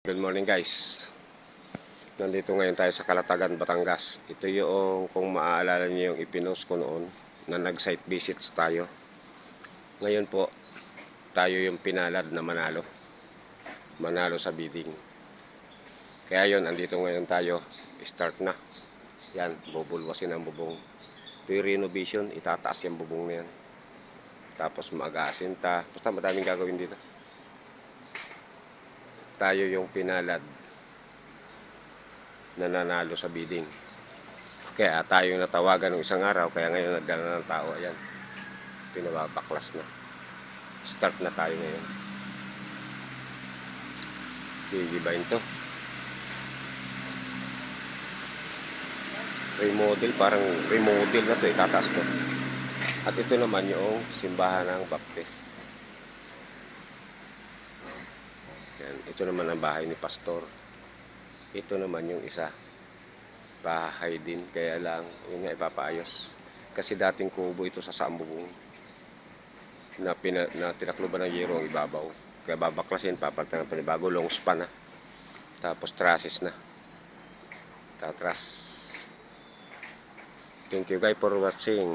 Good morning guys. Nandito ngayon tayo sa Calatagan, Batangas. Ito yung kung maaalala niyo yung ipinost ko noon na nag-site visits tayo. Ngayon po, tayo yung pinalad na manalo. Manalo sa bidding. Kaya yun, andito ngayon tayo. Start na. Yan, bubulwasin ang bubong. Ito yung renovation, itataas yung bubong na yan. Tapos mag-aasinta. Basta madaming gagawin dito. Tayo yung pinalad na nanalo sa bidding. Kaya tayo natawagan ng isang araw, kaya ngayon nagdala ng tao. Ayan, pinababaklas na. Start na tayo ngayon. Gigibahin to. Remodel, parang remodel na to, itataas to. At ito naman yung simbahan ng Baptist. Yan, ito naman ang bahay ni Pastor. Ito naman yung isa. Bahay din, kaya lang yun nga ipapaayos. Kasi dating kubo ito sa Sambubong na tinakluban ng yero ang ibabaw. Kaya babaklasin, papalitan ng panibago, long span na. Tapos trusses na. Tatras. Thank you guys for watching.